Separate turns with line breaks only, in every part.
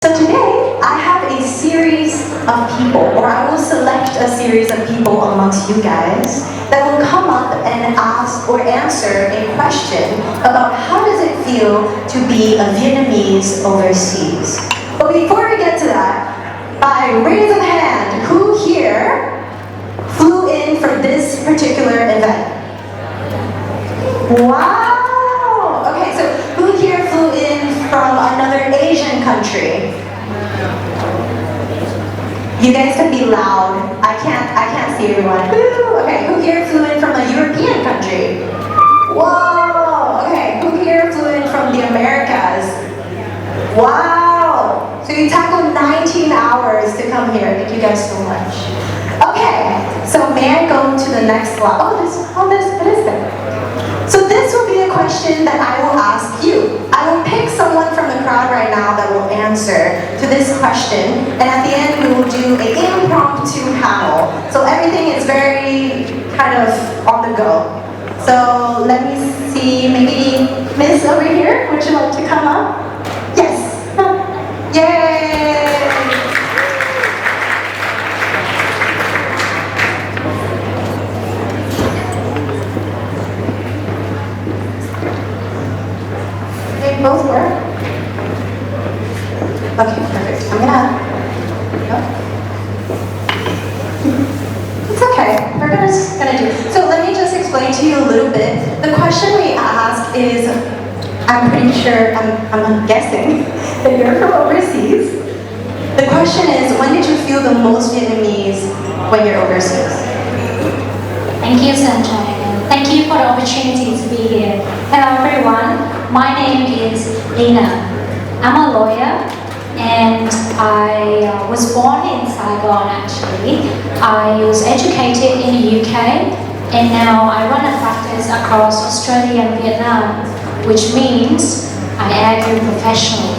So today, I have a series of people, or I will select a series of people amongst you guys that will come up and ask or answer a question about how does it feel to be a Vietnamese overseas. But before we get to that, by raise of hand, who here flew in for this particular event? Wow! Okay, so who here flew in from another Asian country? You guys can be loud. I can't see everyone. Woo! Okay, who here flew in from a European country? Whoa! Okay, who here flew in from the Americas? Wow! So you tackled 19 hours to come here. Thank you guys so much. Okay, so may I go to the next slide? What is that? So this will be a question that I will ask you. I will pick someone from the crowd right now that will answer to this question, and at the end we will do an impromptu panel. So everything is very kind of on the go. So let me see, maybe Miss over here, would you like to come up? Yes. Yay! Both work? Okay, perfect. It's okay. We're gonna do. So let me just explain to you a little bit. The question we ask is, I'm pretty sure, I'm guessing that you're from overseas. The question is, when did you feel the most Vietnamese when you're overseas?
Thank you, Sanjay. Thank you for the opportunity to be here. Hello, everyone. My name is Lina. I'm a lawyer, and I was born in Saigon, actually. I was educated in the UK, and now I run a practice across Australia and Vietnam, which means I argue professionally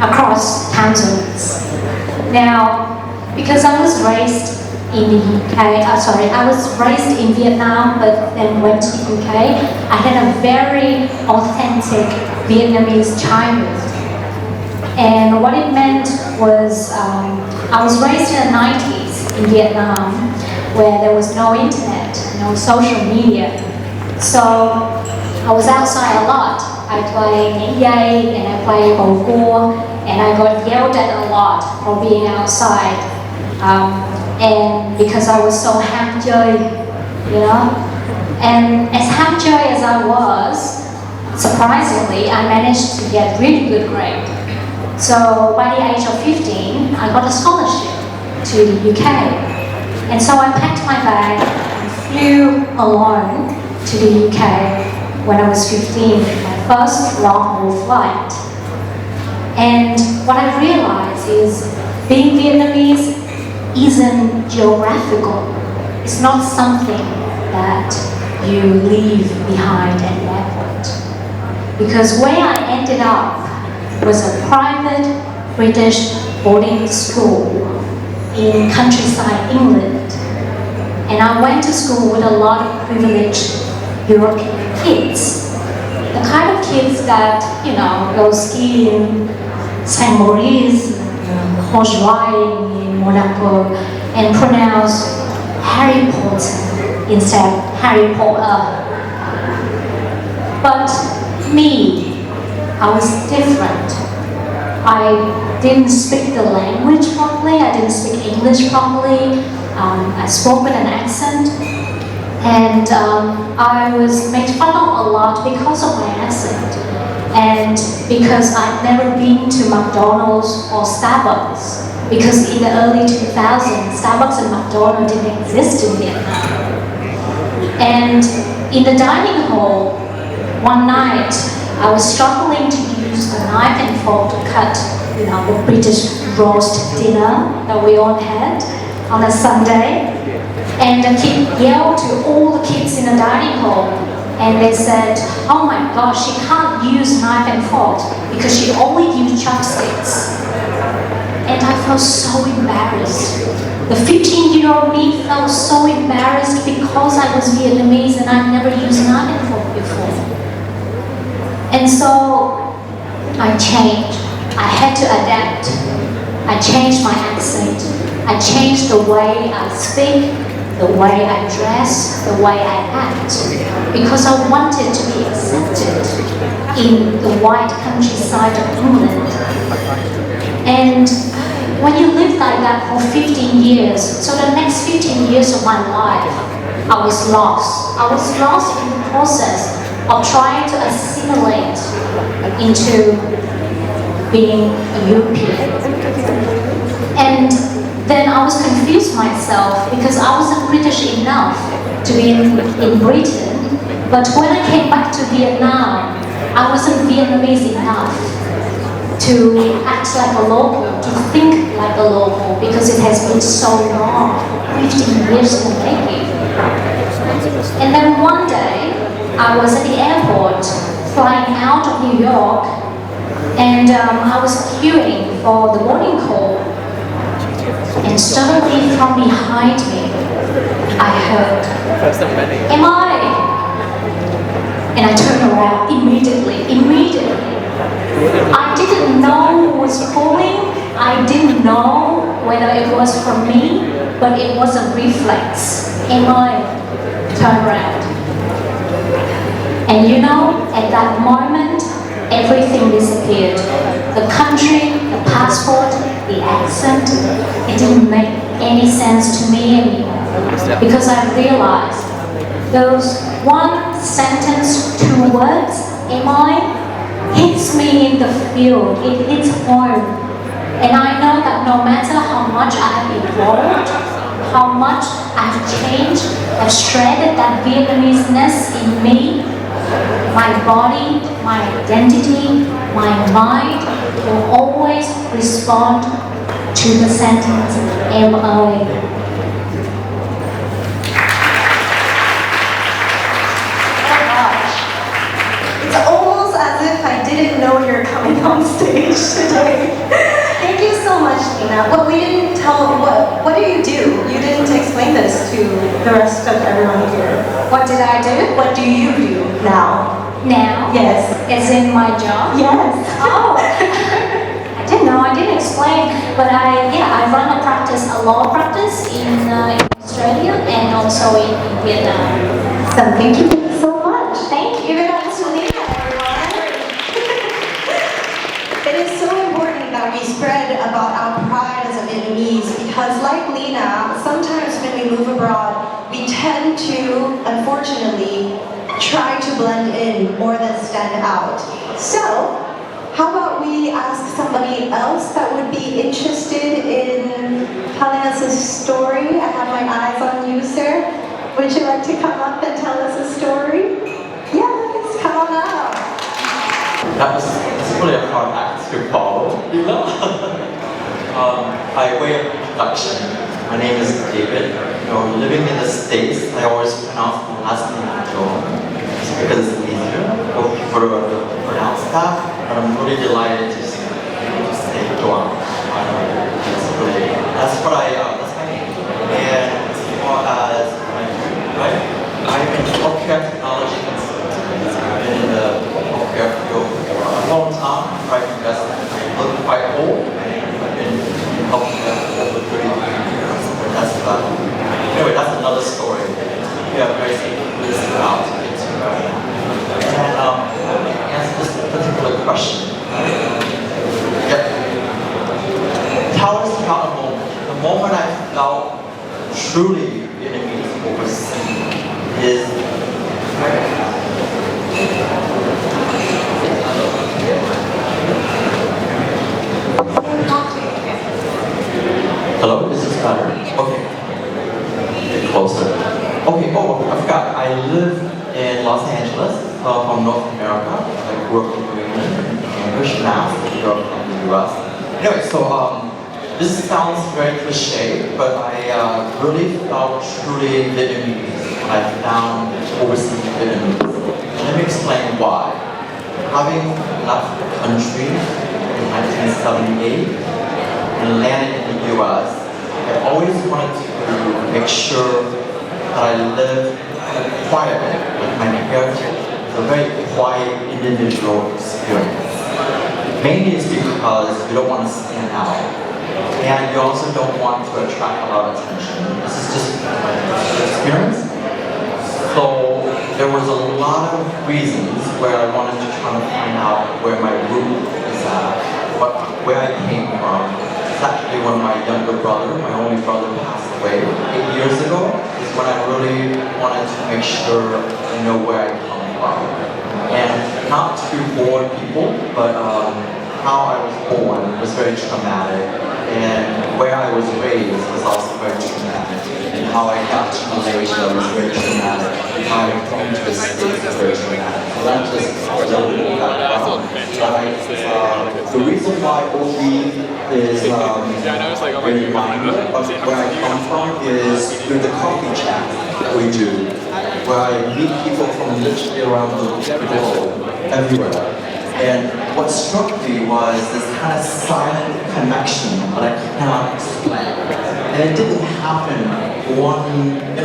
across time zones. Now, because I was raised in the UK, I was raised in Vietnam but then went to the UK. I had a very authentic Vietnamese childhood. And what it meant was, I was raised in the 90s in Vietnam where there was no internet, no social media. So I was outside a lot. I played nhảy dây and I played bầu cua, and I got yelled at a lot for being outside. And because I was so ham chơi, you know, and as ham chơi as I was, surprisingly, I managed to get really good grade. So by the age of 15, I got a scholarship to the UK, and so I packed my bag and flew alone to the UK when I was 15, my first long-haul flight. And what I realized is being Vietnamese isn't geographical. It's not something that you leave behind at the airport. Because where I ended up was a private British boarding school in countryside England. And I went to school with a lot of privileged European kids. The kind of kids that, you know, go skiing, Saint Maurice, horse riding in Monaco, and pronounce Harry Potter instead of Harry Potter. But me, I was different. I didn't speak the language properly, I didn't speak English properly, I spoke with an accent, and I was made fun of a lot because of my accent, and because I'd never been to McDonald's or Starbucks. Because in the early 2000s, Starbucks and McDonald's didn't exist in Vietnam. And in the dining hall, one night, I was struggling to use the knife and fork to cut, you know, the British roast dinner that we all had on a Sunday. And the kid yelled to all the kids in the dining hall, and they said, "Oh my gosh, she can't use knife and fork because she only used chopsticks." And I felt so embarrassed. The 15-year-old me felt so embarrassed because I was Vietnamese and I'd never used knife and fork before. And so I changed. I had to adapt. I changed my accent. I changed the way I speak, the way I dress, the way I act, because I wanted to be accepted in the white countryside of England. And when you live like that for 15 years, so the next 15 years of my life, I was lost. I was lost in the process of trying to assimilate into being a European. And then I was confused myself because I wasn't British enough to be in Britain. But when I came back to Vietnam, I wasn't Vietnamese enough to act like a local, to think like a local, because it has been so long, 15 years in the making. And then one day, I was at the airport, flying out of New York, and I was queuing for the boarding call. And suddenly from behind me, I heard, "Am I?" And I turned around immediately. I didn't know who was calling. I didn't know whether it was from me, but it was a reflex. Am I? Turn around. And you know, at that moment, everything disappeared. The country, the passport, the accent, it didn't make any sense to me anymore. Because I realized those one sentence, two words, am I, hits me in the field, it hits home. And I know that no matter how much I have evolved, how much I've changed, I've shredded that Vietnamese-ness in me, my body, my identity, my mind will always respond to the sentence, am I?
It's almost as if I didn't know you're coming on stage today. Thank you so much, Lina. Well, we didn't tell, what do? You didn't explain this to the rest of everyone here.
What did I do?
What do you do now?
Now?
Yes.
As in my job?
Yes.
Oh, I didn't know, I didn't explain, but I run a practice, a law practice in Australia and also in Vietnam.
So thank you so much.
Thank you.
Give it up to Lina, everyone. It is so important that we spread about our pride as a Vietnamese because like Lina, sometimes when we move abroad, we tend to, unfortunately, try to blend in more than stand out. So, how about we ask somebody else that would be interested in telling us a story? I have my eyes on you, sir. Would you like to come up and tell us a story? Yes, come on up.
That was really a hard act to follow, you know? By way of introduction, my name is David. You know, living in the States, I always pronounce my last name Huong, just because it's easier for people to pronounce that. But I'm really delighted to say Huong. That's what that's my name. And as far as my career, right? I'm in healthcare technology consultant. I've been in the healthcare field for a long time, right? Because I look quite old. I've been in healthcare for over 30 years. Anyway, that's another story. We are very serious about it. And let me answer this particular question. Tell us about the moment I felt truly Vietnamese overseas is hello, is this better? Okay. Get closer. Okay, I forgot. I live in Los Angeles, from North America. I grew up in New England, Cambridge, Mass, Europe, and the US. Anyway, so this sounds very cliche, but I really felt truly Vietnamese when I found overseas Vietnamese. Let me explain why. Having left the country in 1978 and landed in the US, I always wanted to make sure that I lived quietly with my heritage. It's a very quiet individual experience. Mainly it's because you don't want to stand out. And you also don't want to attract a lot of attention. This is just my experience. So there was a lot of reasons where I wanted to try to find out where my root is at, where I came from. It's actually when my younger brother, my only brother, passed away 8 years ago, is when I really wanted to make sure I know where I come from. And not to bore people, but how I was born was very traumatic, and where I was raised was also very traumatic, and how I got to Malaysia was very traumatic, and how I came to the States was very traumatic. So that's just a little bit of background. The reason why OB is very minor of where I come from is through the coffee chat that we do, where I meet people from literally around the world, everywhere. And what struck me was this kind of silent connection that I cannot explain. And it didn't happen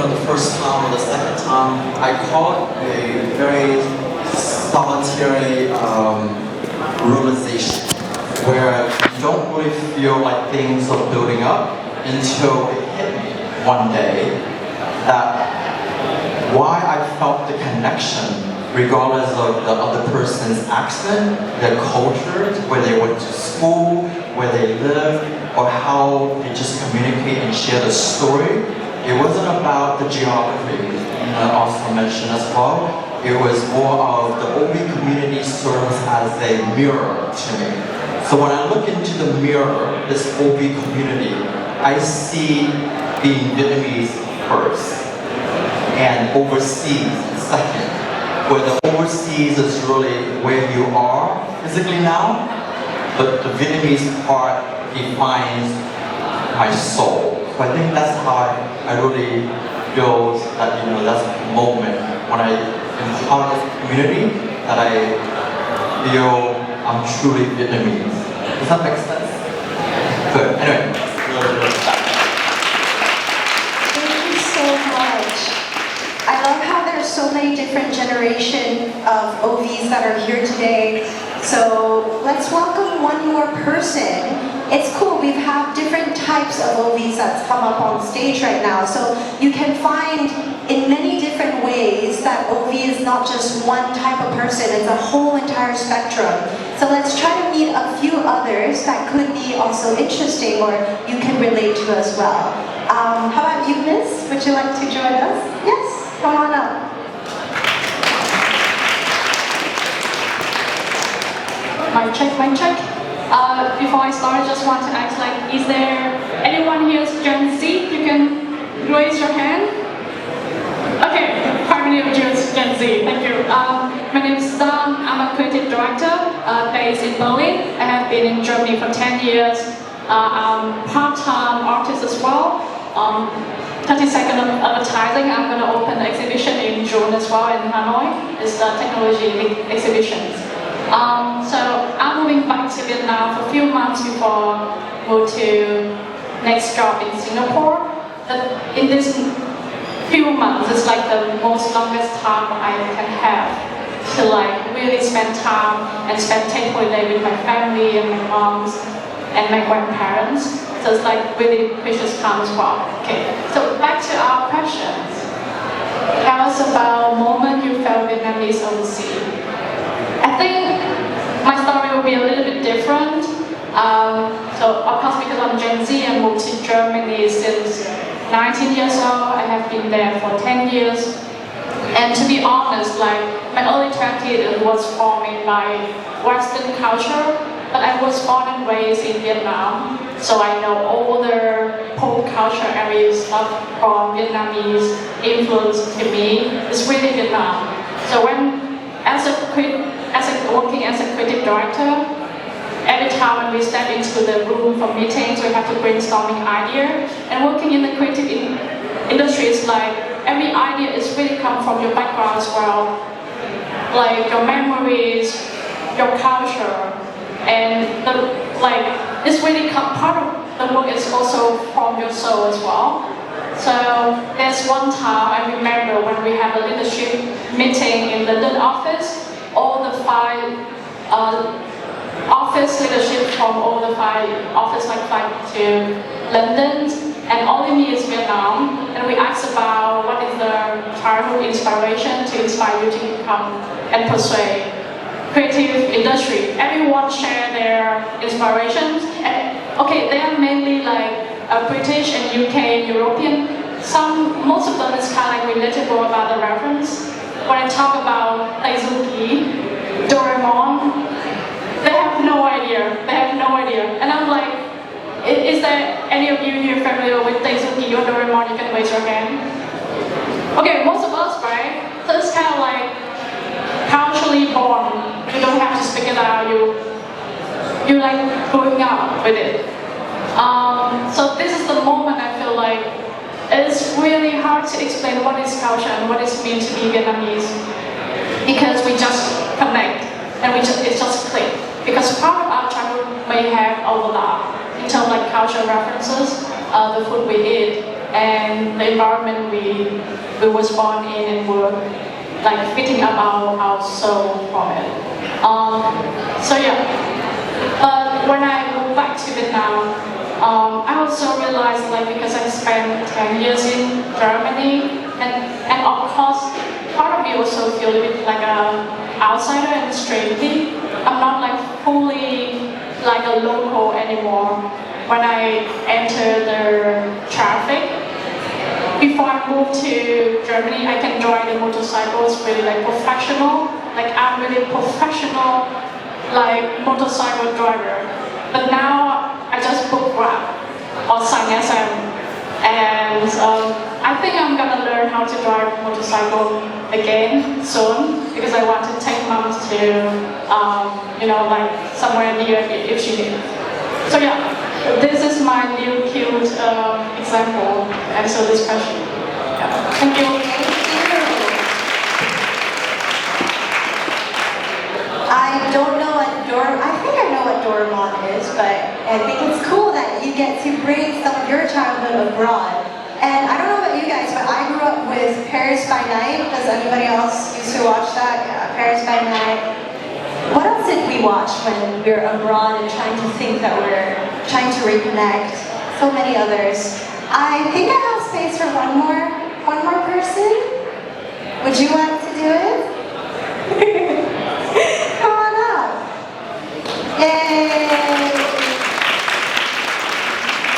the first time or the second time. I call it a very solitary realization, where you don't really feel like things are building up until it hit me one day that why I felt the connection, regardless of the other person's accent, their culture, where they went to school, where they live, or how they just communicate and share the story. It wasn't about the geography, also mentioned as well. It was more of the OB community serves as a mirror to me. So when I look into the mirror, this OB community, I see being Vietnamese first, and overseas second. Where the overseas is really where you are physically now, but the Vietnamese part defines my soul. So I think that's how I really feel that that's the moment when I am part of the community that I feel I'm truly Vietnamese. Does that make sense? Good. Anyway.
Thank you so much. I love how there's so many different generations of OVs that are here today. So let's welcome one more person. It's cool, we have different types of OVs that's come up on stage right now. So you can find in many different ways that OV is not just one type of person, it's a whole entire spectrum. So let's try to meet a few others that could be also interesting or you can relate to as well. How about you, Miss? Would you like to join us? Yes? Come on up.
Mic check, mic check. Before I start, I just want to ask, is there anyone here who's Gen Z? You can raise your hand. Okay, quite many of you is Gen Z, thank you. My name is Don, I'm a creative director based in Berlin. I have been in Germany for 10 years. I'm part-time artist as well. 30-second of advertising. I'm going to open the exhibition in June as well in Hanoi. It's the technology exhibition. So I'm moving back to Vietnam for a few months before move to next job in Singapore. But in this few months, it's like the most longest time I can have to really spend time and spend 10 holiday with my family and my moms and my grandparents. So it's really precious time as well. Okay, so back to our questions. Tell us about a moment you felt Vietnamese overseas. I think my story will be a little bit different. So of course, because I'm Gen Z, I moved to Germany since 19 years old. I have been there for 10 years. And to be honest, my early 20s was formed by Western culture, but I was born and raised in Vietnam. So I know all the pop culture areas stuff from Vietnamese influence to me. It's really Vietnam. So working as a creative director, every time when we step into the room for meetings, we have to brainstorming idea. And working in the creative industry is every idea is really come from your background as well, your memories, your culture, and it's really part of the work is also from your soul as well. So there's one time I remember when we have a leadership meeting in the London office, all the 5 office leadership from all the five office like flight to London, and all in is Vietnam. And we asked about what is the childhood inspiration to inspire you to become and pursue creative industry. Everyone share their inspirations. And okay, they are mainly like British and UK, European. Most of them is kind of like relatable about the reference. When I talk about Daisuke, Doraemon, they have no idea. They have no idea. And I'm like, is there any of you here familiar with Daisuke or Doraemon? You can raise your hand. Okay, most of us, right? So it's kind of like culturally born. You don't have to speak it out. You like growing up with it. So this is the moment I feel like it's really hard to explain what is culture and what it means to be Vietnamese, because we just connect and it's just click. Because part of our childhood may have overlap in terms of like cultural references, the food we eat, and the environment we was born in, and were like fitting up our soul from it. So yeah, but when I moved back to Vietnam, I also realized, like, because I spent 10 years in Germany, and of course, part of me also feel a bit like an outsider and stranger. I'm not like fully like a local anymore. When I enter the traffic, before I moved to Germany, I can drive the motorcycles really like professional. Like I'm really professional, like motorcycle driver. But now I just book Grab or sign SM, and I think I'm gonna learn how to drive motorcycle again soon, because I want to take mom to like somewhere near if she needs. So yeah, this is my new cute example to answer this question. Yeah. Thank you.
I don't know what I think I know what Doraemon is, but I think it's cool that you get to bring some of your childhood abroad. And I don't know about you guys, but I grew up with Paris by Night. Does anybody else used to watch that? Yeah, Paris by Night. What else did we watch when we were abroad and trying to think that we're trying to reconnect? So many others. I think I have space for one more person. Would you like to do it? Come on up. Yay!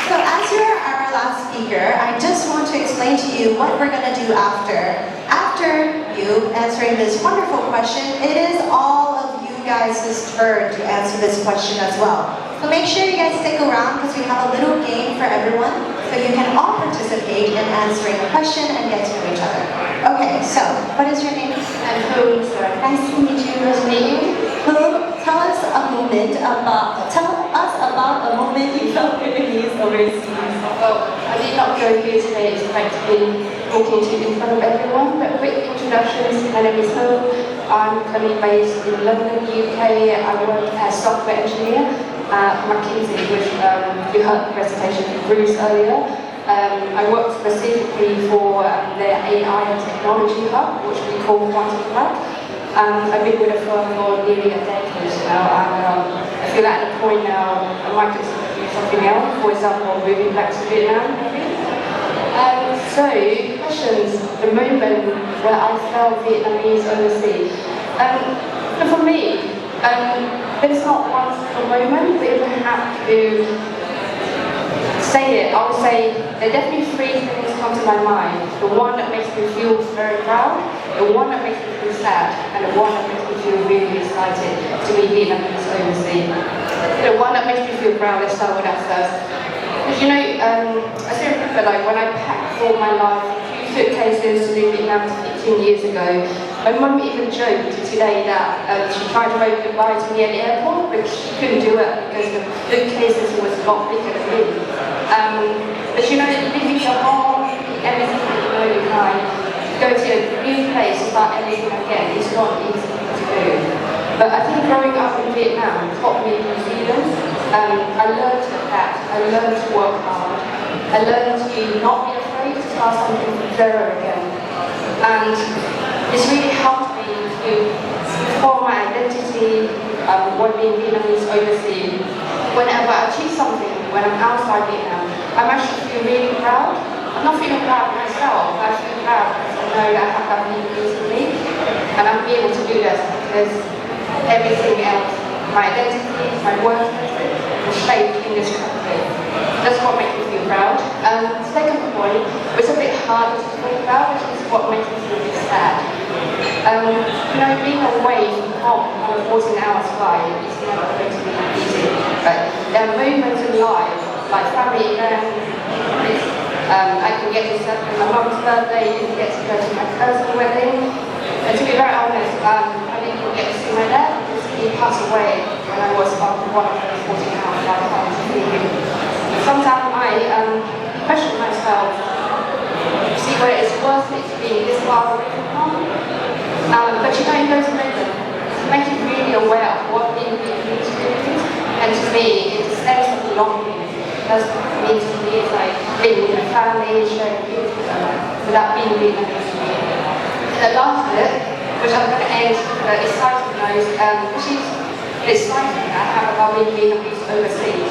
So as you're our last speaker, I just want to explain to you what we're going to do after. After you answering this wonderful question, it is all of you guys' turn to answer this question as well. So make sure you guys stick around, because we have a little game for everyone, so you can all participate in answering the question and get to know each other. Okay, so what is your name?
I'm Huong, sir.
Nice to meet you.
Nice to meet you.
Tell us about a moment you felt Vietnamese overseas.
Well, I did not go here today expecting talking to you in front of everyone, but quick introductions. My name is Huong. I'm currently based in London, UK. I work as software engineer at McKinsey, which you heard the presentation from Bruce earlier. I work specifically for their AI and technology hub, which we call Quantum Lab. I've been with the firm for nearly a decade now, and I feel at a point now I might just do something else, for example, moving back to Vietnam maybe. So, questions, the moment where I felt Vietnamese overseas. For me, there's not one moment, but if I have to say it, I would say there are definitely three things come to my mind. The one that makes me feel very proud, the one that makes me feel sad, and the one that makes me feel really excited to be Vietnamese overseas. The one that makes me feel proud, let's start with that first. Because I still remember when I packed all my life, a few suitcases to leave Vietnam 15 years ago, my mum even joked today that she tried to wave goodbye to me at the airport, but she couldn't do it because the suitcases was a lot bigger than me. But leaving your home, everything that you know behind, go to a new place, start everything again, it's not easy to do. But I think growing up in Vietnam taught me resilience. I learned that. I learned to work hard. I learned to not be afraid to start something from zero again. And it's really helped me to form my identity, when being Vietnamese overseas, whenever I achieve something, when I'm outside Vietnam, I'm actually feel really proud. I'm not feeling proud of myself, I feel proud because I know that I have that Vietnamese in me, and I'm able to do this because everything else, my identity, my work ethic, was shaped in this country. That's what makes me feel proud. Second point, it's a bit harder to talk about, which is what makes me feel a bit sad. Being away from home on a 14-hour flight is never going to be easy. But there are moments in life, like family events, I can get to celebrate my mum's birthday, I can get to go to my cousin's wedding. And to be very honest, I didn't get to see my dad because he passed away when I was on one of the 14-hour flight home to see him. Sometimes I question myself, see whether it's worth it to be this far away from home. But you go to Britain, to make you really aware of what being Vietnamese really is. And to me, it's a sense of belonging. That's what it means to me. It's like being in a family, sharing food together, without being Vietnamese. And the last bit, which I'm going to end exciting most, which is the excitement I have about being Vietnamese overseas.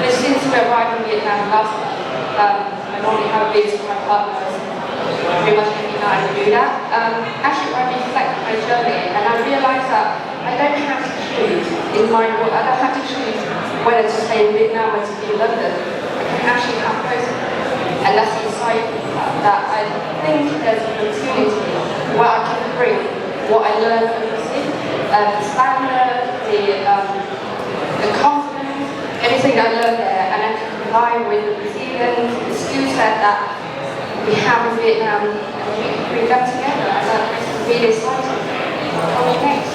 Because since we arrived in Vietnam last month, I normally have visits with my partners. Pretty much every night I do that. Actually, I reflect on my journey, and I realised that I don't have to choose in my work. I don't have to choose whether to stay in Vietnam or to be in London. I can actually have both, and that's the exciting part. That I think there's an opportunity where I can bring what I learned overseas, the standard, the confidence, everything I learned there, and I can combine with the resilience, the skill set that we have in Vietnam, and we can bring them together. And that's really exciting. Thanks.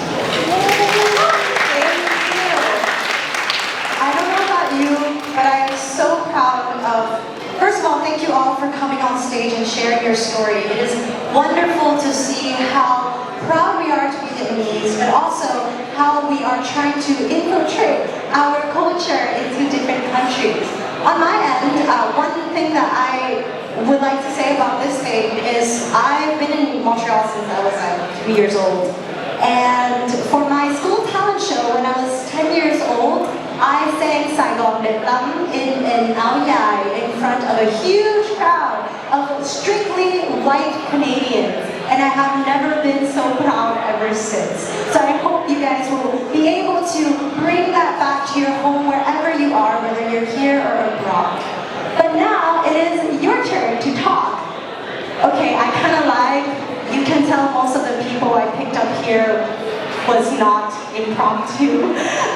I don't know about you, but I am so proud of, first of all, thank you all for coming on stage and sharing your story. It is wonderful to see how proud we are to be Vietnamese, but also how we are trying to infiltrate our culture into different countries. On my end, one thing that I would like to say about this thing is I've been in Montreal since I was 3 years old. And for my school talent show, when I was 10 years old, I sang Saigon Vietnam in Áo Dài in front of a huge crowd of strictly white Canadians. And I have never been so proud ever since. So I hope you guys will be able to bring that back to your home wherever you are, whether you're here or abroad. But now it is your turn to talk. Okay, I kind of lied. You can tell most of the people I picked up here was not impromptu.